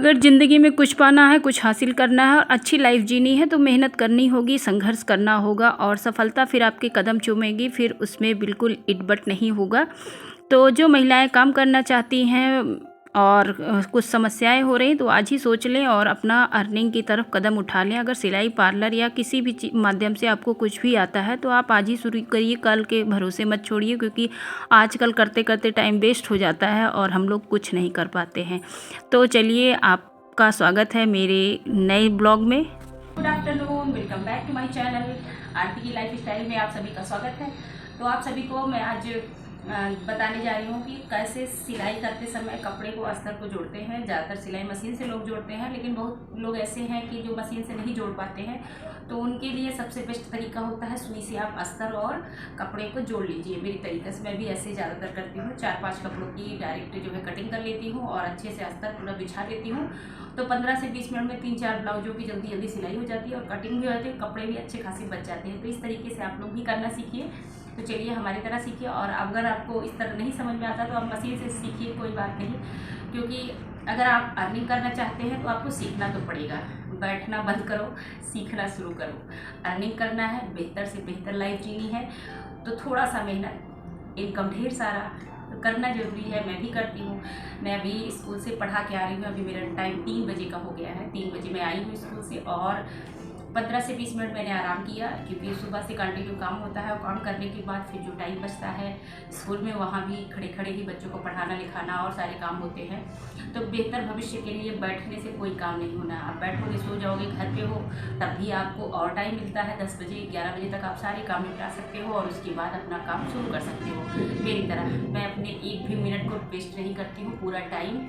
अगर ज़िंदगी में कुछ पाना है, कुछ हासिल करना है और अच्छी लाइफ जीनी है तो मेहनत करनी होगी, संघर्ष करना होगा और सफलता फिर आपके कदम चूमेगी, फिर उसमें बिल्कुल इटबट नहीं होगा। तो जो महिलाएं काम करना चाहती हैं और कुछ समस्याएं हो रही तो आज ही सोच लें और अपना अर्निंग की तरफ कदम उठा लें। अगर सिलाई पार्लर या किसी भी माध्यम से आपको कुछ भी आता है तो आप आज ही शुरू करिए, कल के भरोसे मत छोड़िए, क्योंकि आजकल करते करते टाइम वेस्ट हो जाता है और हम लोग कुछ नहीं कर पाते हैं। तो चलिए, आपका स्वागत है मेरे नए ब्लॉग में। Good afternoon, welcome back to my channel Aarti की लाइफ स्टाइल में आप सभी का स्वागत है। तो आप सभी को मैं आज बताने जा रही हूँ कि कैसे सिलाई करते समय कपड़े को अस्तर को जोड़ते हैं। ज़्यादातर सिलाई मशीन से लोग जोड़ते हैं, लेकिन बहुत लोग ऐसे हैं कि जो मशीन से नहीं जोड़ पाते हैं, तो उनके लिए सबसे बेस्ट तरीका होता है सुई से आप अस्तर और कपड़े को जोड़ लीजिए। मेरी तरीके से मैं भी ऐसे ज़्यादातर करती हूँ। 4-5 कपड़ों की डायरेक्ट जो है कटिंग कर लेती हूँ और अच्छे से अस्तर पूरा बिछा लेती हूँ। तो 15 से 20 मिनट में 3-4 ब्लाउजों की जल्दी जल्दी सिलाई हो जाती है और कटिंग भी हो जाती है, कपड़े भी अच्छे खासे बच जाते हैं। तो इस तरीके से आप लोग भी करना सीखिए। तो चलिए हमारी तरह सीखिए, और अगर आपको इस तरह नहीं समझ में आता तो आप मशीन से सीखिए, कोई बात नहीं। क्योंकि अगर आप अर्निंग करना चाहते हैं तो आपको सीखना तो पड़ेगा। बैठना बंद करो, सीखना शुरू करो। अर्निंग करना है, बेहतर से बेहतर लाइफ जीनी है, तो थोड़ा सा मेहनत, इनकम ढेर सारा, तो करना ज़रूरी है। मैं भी करती हूँ। मैं अभी स्कूल से पढ़ा के आ रही हूँ। अभी मेरा टाइम 3 बजे का हो गया है। 3 बजे मैं आई हूँ स्कूल से और 15 से 20 मिनट मैंने आराम किया, क्योंकि सुबह से कंटिन्यू काम होता है और काम करने के बाद फिर जो टाइम बचता है स्कूल में, वहाँ भी खड़े खड़े ही बच्चों को पढ़ाना लिखाना और सारे काम होते हैं। तो बेहतर भविष्य के लिए बैठने से कोई काम नहीं होना। आप बैठोगे, सो जाओगे, घर पे हो, तब भी आपको और टाइम मिलता है। 10 बजे 11 बजे तक आप सारे काम निपटा सकते हो और उसके बाद अपना काम शुरू कर सकते हो। मेरी तरह मैं अपने एक भी मिनट को वेस्ट नहीं करती हूँ। पूरा टाइम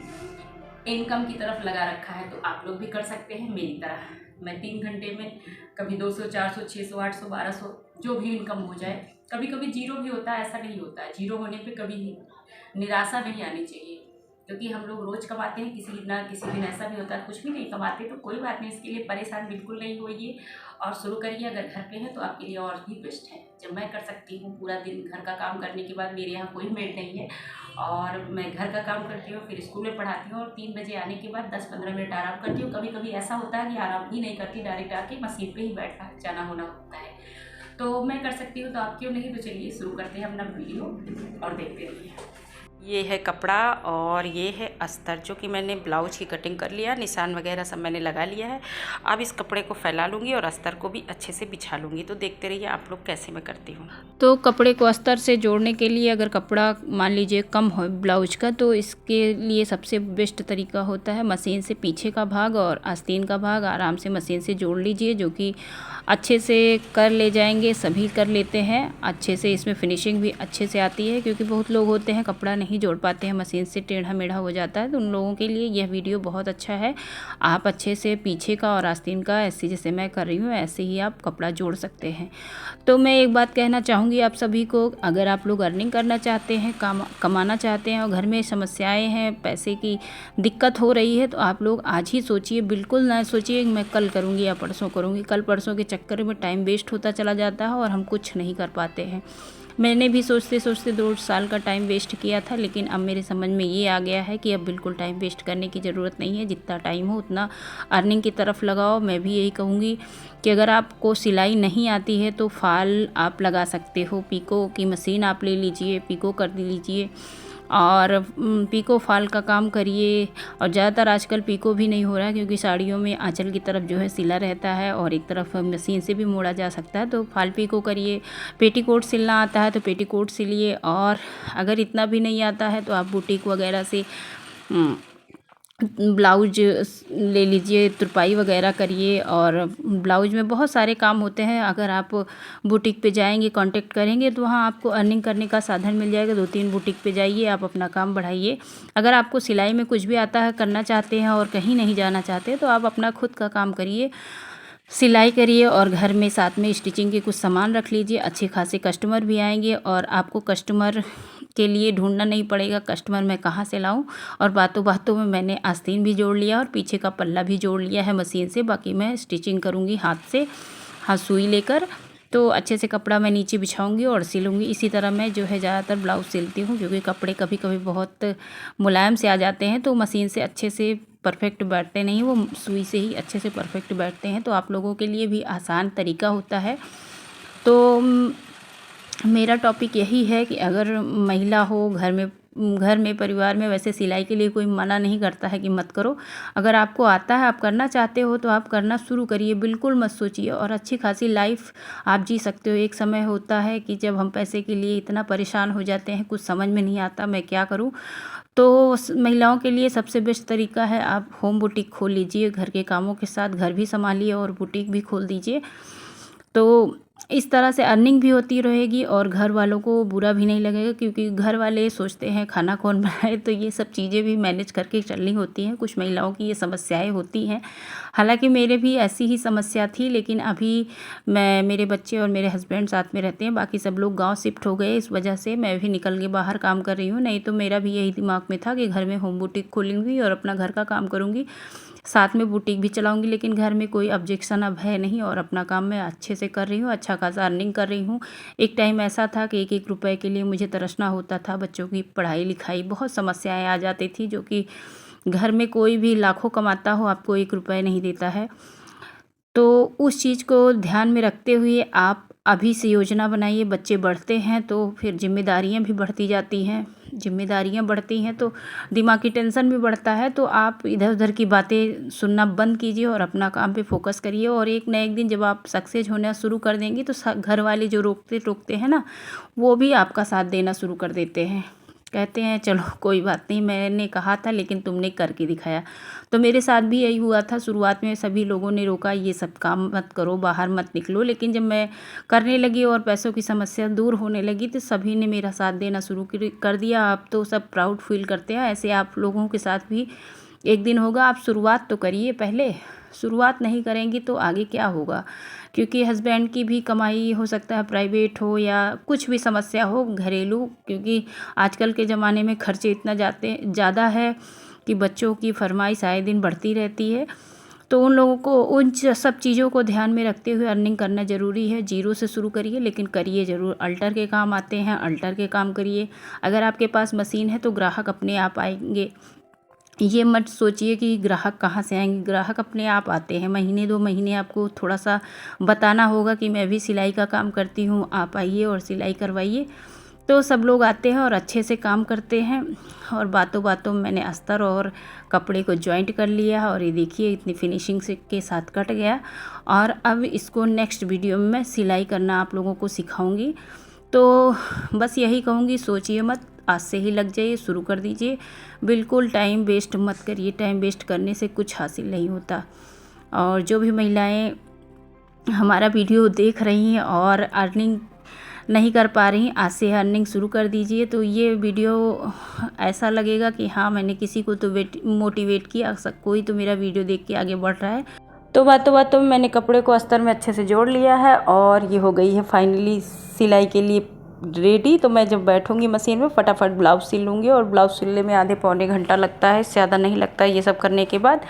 इनकम की तरफ लगा रखा है। तो आप लोग भी कर सकते हैं मेरी तरह। मैं 3 घंटे में कभी 200, 400, 600, 800, 1200 जो भी इनकम हो जाए। कभी कभी जीरो भी होता है, ऐसा नहीं होता है। जीरो होने पे कभी निराशा नहीं आनी चाहिए, क्योंकि हम लोग रोज़ कमाते हैं। किसी ना किसी दिन ऐसा भी होता है कुछ भी नहीं कमाते, तो कोई बात नहीं, इसके लिए परेशान बिल्कुल नहीं होइए और शुरू करिए। अगर घर पे हैं तो आपके लिए और भी बेस्ट है। जब मैं कर सकती हूँ पूरा दिन घर का काम करने के बाद, मेरे यहाँ कोई मेड नहीं है और मैं घर का काम करती हूँ, फिर स्कूल में पढ़ाती हूँ और 3 बजे आने के बाद 10-15 मिनट आराम करती हूँ। कभी कभी ऐसा होता है कि आराम ही नहीं करती, डायरेक्ट आके मशीन पे ही बैठा जाना होना होता है। तो मैं कर सकती हूँ, तो आप क्यों नहीं। तो चलिए शुरू करते हैं अपना वीडियो और देखते रहिए। ये है कपड़ा और ये है अस्तर, जो कि मैंने ब्लाउज की कटिंग कर लिया, निशान वगैरह सब मैंने लगा लिया है। अब इस कपड़े को फैला लूँगी और अस्तर को भी अच्छे से बिछा लूँगी। तो देखते रहिए आप लोग कैसे मैं करती हूँ। तो कपड़े को अस्तर से जोड़ने के लिए, अगर कपड़ा मान लीजिए कम हो ब्लाउज का, तो इसके लिए सबसे बेस्ट तरीका होता है मशीन से पीछे का भाग और आस्तीन का भाग आराम से मशीन से जोड़ लीजिए, जो कि अच्छे से कर ले जाएंगे। सभी कर लेते हैं अच्छे से, इसमें फिनिशिंग भी अच्छे से आती है। क्योंकि बहुत लोग होते हैं कपड़ा नहीं जोड़ पाते हैं, मशीन से टेढ़ा मेढ़ा हो जाता है, तो उन लोगों के लिए यह वीडियो बहुत अच्छा है। आप अच्छे से पीछे का और आस्तीन का, ऐसे जैसे मैं कर रही हूँ ऐसे ही आप कपड़ा जोड़ सकते हैं। तो मैं एक बात कहना चाहूँगी आप सभी को, अगर आप लोग अर्निंग करना चाहते हैं, कमाना चाहते हैं और घर में समस्याएं हैं, पैसे की दिक्कत हो रही है, तो आप लोग आज ही सोचिए। बिल्कुल ना सोचिए मैं कल करूँगी या परसों करूँगी। कल परसों के चक्कर में टाइम वेस्ट होता चला जाता है और हम कुछ नहीं कर पाते हैं। मैंने भी सोचते सोचते 2 साल का टाइम वेस्ट किया था, लेकिन अब मेरे समझ में ये आ गया है कि अब बिल्कुल टाइम वेस्ट करने की ज़रूरत नहीं है। जितना टाइम हो उतना अर्निंग की तरफ लगाओ। मैं भी यही कहूँगी कि अगर आपको सिलाई नहीं आती है तो फाल आप लगा सकते हो। पीको की मशीन आप ले लीजिए, पीको कर लीजिए और पीको फॉल का काम करिए। और ज़्यादातर आजकल पीको भी नहीं हो रहा है, क्योंकि साड़ियों में आंचल की तरफ जो है सिला रहता है और एक तरफ मशीन से भी मोड़ा जा सकता है। तो फॉल पीको करिए। पेटीकोट सिलना आता है तो पेटीकोट सिलिए, और अगर इतना भी नहीं आता है तो आप बुटीक वगैरह से ब्लाउज ले लीजिए, तुरपाई वगैरह करिए। और ब्लाउज में बहुत सारे काम होते हैं। अगर आप बुटीक पे जाएंगे, कांटेक्ट करेंगे, तो वहाँ आपको अर्निंग करने का साधन मिल जाएगा। 2-3 बुटीक पे जाइए, आप अपना काम बढ़ाइए। अगर आपको सिलाई में कुछ भी आता है, करना चाहते हैं और कहीं नहीं जाना चाहते, तो आप अपना खुद का काम करिए, सिलाई करिए और घर में साथ में स्टिचिंग के कुछ सामान रख लीजिए। अच्छे खासे कस्टमर भी आएंगे और आपको कस्टमर के लिए ढूंढना नहीं पड़ेगा कस्टमर मैं कहाँ से लाऊं। और बातों बातों में मैंने आस्तीन भी जोड़ लिया और पीछे का पल्ला भी जोड़ लिया है मशीन से। बाकी मैं स्टिचिंग करूँगी हाथ से, हाथ सुई लेकर। तो अच्छे से कपड़ा मैं नीचे बिछाऊंगी और सिलूँगी। इसी तरह मैं जो है ज़्यादातर ब्लाउज़ सिलती हूँ, क्योंकि कपड़े कभी कभी बहुत मुलायम से आ जाते हैं, तो मशीन से अच्छे से परफेक्ट बैठते नहीं, वो सुई से ही अच्छे से परफेक्ट बैठते हैं। तो आप लोगों के लिए भी आसान तरीका होता है। तो मेरा टॉपिक यही है कि अगर महिला हो घर में परिवार में, वैसे सिलाई के लिए कोई मना नहीं करता है कि मत करो। अगर आपको आता है, आप करना चाहते हो तो आप करना शुरू करिए, बिल्कुल मत सोचिए, और अच्छी खासी लाइफ आप जी सकते हो। एक समय होता है कि जब हम पैसे के लिए इतना परेशान हो जाते हैं, कुछ समझ में नहीं आता मैं क्या करूं। तो महिलाओं के लिए सबसे बेस्ट तरीका है, आप होम बुटीक खोल लीजिए। घर के कामों के साथ घर भी संभालिए और बुटीक भी खोल दीजिए। तो इस तरह से अर्निंग भी होती रहेगी और घर वालों को बुरा भी नहीं लगेगा, क्योंकि घर वाले सोचते हैं खाना कौन बनाए। तो ये सब चीज़ें भी मैनेज करके चलनी होती हैं। कुछ महिलाओं की ये समस्याएं होती हैं। हालांकि मेरे भी ऐसी ही समस्या थी, लेकिन अभी मेरे बच्चे और मेरे हस्बैंड साथ में रहते हैं, बाकी सब लोग गाँव शिफ्ट हो गए। इस वजह से मैं भी निकल के बाहर काम कर रही हूँ। नहीं तो मेरा भी यही दिमाग में था कि घर में होम बुटीक खोलूँगी और अपना घर का काम करूँगी, साथ में बुटीक भी चलाऊंगी। लेकिन घर में कोई ऑब्जेक्शन अब है नहीं और अपना काम मैं अच्छे से कर रही हूँ, अच्छा खासा अर्निंग कर रही हूँ। एक टाइम ऐसा था कि एक रुपए के लिए मुझे तरसना होता था। बच्चों की पढ़ाई लिखाई, बहुत समस्याएं आ जाती थी, जो कि घर में कोई भी लाखों कमाता हो, आपको 1 रुपये नहीं देता है। तो उस चीज़ को ध्यान में रखते हुए आप अभी से योजना बनाइए। बच्चे बढ़ते हैं तो फिर जिम्मेदारियां भी बढ़ती जाती हैं। जिम्मेदारियां बढ़ती हैं तो दिमागी टेंशन भी बढ़ता है। तो आप इधर उधर की बातें सुनना बंद कीजिए और अपना काम पे फोकस करिए। और एक न एक दिन जब आप सक्सेस होना शुरू कर देंगी तो घर वाले जो रोकते हैं ना, वो भी आपका साथ देना शुरू कर देते हैं। कहते हैं चलो कोई बात नहीं, मैंने कहा था लेकिन तुमने करके दिखाया। तो मेरे साथ भी यही हुआ था। शुरुआत में सभी लोगों ने रोका, ये सब काम मत करो, बाहर मत निकलो। लेकिन जब मैं करने लगी और पैसों की समस्या दूर होने लगी तो सभी ने मेरा साथ देना शुरू कर दिया। अब तो सब प्राउड फील करते हैं। ऐसे आप लोगों के साथ भी एक दिन होगा। आप शुरुआत तो करिए पहले। शुरुआत नहीं करेंगी तो आगे क्या होगा, क्योंकि हस्बैंड की भी कमाई हो सकता है प्राइवेट हो या कुछ भी समस्या हो घरेलू, क्योंकि आजकल के ज़माने में खर्चे इतना ज़्यादा है कि बच्चों की फरमाइश आए दिन बढ़ती रहती है। तो उन लोगों को उन सब चीज़ों को ध्यान में रखते हुए अर्निंग करना ज़रूरी है। जीरो से शुरू करिए, लेकिन करिए ज़रूर। अल्टर के काम आते हैं, अल्टर के काम करिए। अगर आपके पास मशीन है तो ग्राहक अपने आप आएंगे। ये मत सोचिए कि ग्राहक कहाँ से आएंगे, ग्राहक अपने आप आते हैं। महीने 2 महीने आपको थोड़ा सा बताना होगा कि मैं भी सिलाई का काम करती हूँ, आप आइए और सिलाई करवाइए। तो सब लोग आते हैं और अच्छे से काम करते हैं। और बातों बातों में मैंने अस्तर और कपड़े को जॉइंट कर लिया और ये देखिए इतनी फिनिशिंग से के साथ कट गया। और अब इसको नेक्स्ट वीडियो में मैं सिलाई करना आप लोगों को सिखाऊंगी। तो बस यही कहूँगी, सोचिए मत, आज से ही लग जाइए, शुरू कर दीजिए। बिल्कुल टाइम वेस्ट मत करिए। टाइम वेस्ट करने से कुछ हासिल नहीं होता। और जो भी महिलाएं हमारा वीडियो देख रही हैं और अर्निंग नहीं कर पा रही, आज से अर्निंग शुरू कर दीजिए। तो ये वीडियो ऐसा लगेगा कि हाँ, मैंने किसी को तो मोटिवेट किया, कोई तो मेरा वीडियो देख के आगे बढ़ रहा है। तो बातों में मैंने कपड़े को अस्तर में अच्छे से जोड़ लिया है और ये हो गई है फाइनली सिलाई के लिए रेडी। तो मैं जब बैठूंगी मशीन में फटाफट ब्लाउज सिल लूँगी। और ब्लाउज सिलने में आधे पौने घंटा लगता है, ज़्यादा नहीं लगता है ये सब करने के बाद।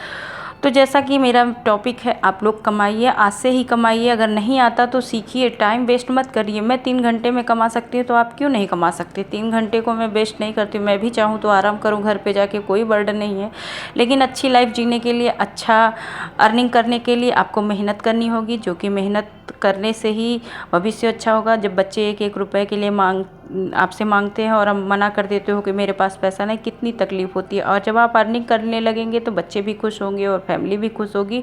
तो जैसा कि मेरा टॉपिक है, आप लोग कमाइए, आज से ही कमाइए। अगर नहीं आता तो सीखिए, टाइम वेस्ट मत करिए। मैं 3 घंटे में कमा सकती हूँ तो आप क्यों नहीं कमा सकते। 3 घंटे को मैं वेस्ट नहीं करती हूँ। मैं भी चाहूँ तो आराम करूँ घर पे जाके, कोई बर्डन नहीं है। लेकिन अच्छी लाइफ जीने के लिए, अच्छा अर्निंग करने के लिए आपको मेहनत करनी होगी, जो कि मेहनत करने से ही भविष्य अच्छा होगा। जब बच्चे 1 रुपये के लिए आपसे मांगते हैं और हम मना कर देते हो कि मेरे पास पैसा नहीं, कितनी तकलीफ़ होती है। और जब आप अर्निंग करने लगेंगे तो बच्चे भी खुश होंगे और फैमिली भी खुश होगी।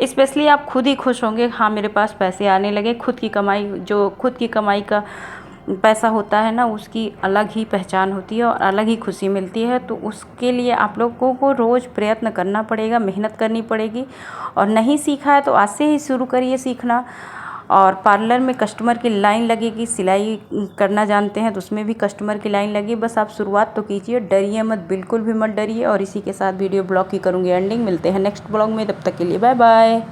स्पेशली आप खुद ही खुश होंगे, हाँ मेरे पास पैसे आने लगे। खुद की कमाई, जो खुद की कमाई का पैसा होता है ना, उसकी अलग ही पहचान होती है और अलग ही खुशी मिलती है। तो उसके लिए आप लोगों को रोज़ प्रयत्न करना पड़ेगा, मेहनत करनी पड़ेगी। और नहीं सीखा है तो आज से ही शुरू करिए सीखना। और पार्लर में कस्टमर की लाइन लगेगी, सिलाई करना जानते हैं तो उसमें भी कस्टमर की लाइन लगी। बस आप शुरुआत तो कीजिए, डरिए मत, बिल्कुल भी मत डरिए। और इसी के साथ वीडियो ब्लॉग की करूँगी एंडिंग। मिलते हैं नेक्स्ट ब्लॉग में, तब तक के लिए बाय बाय।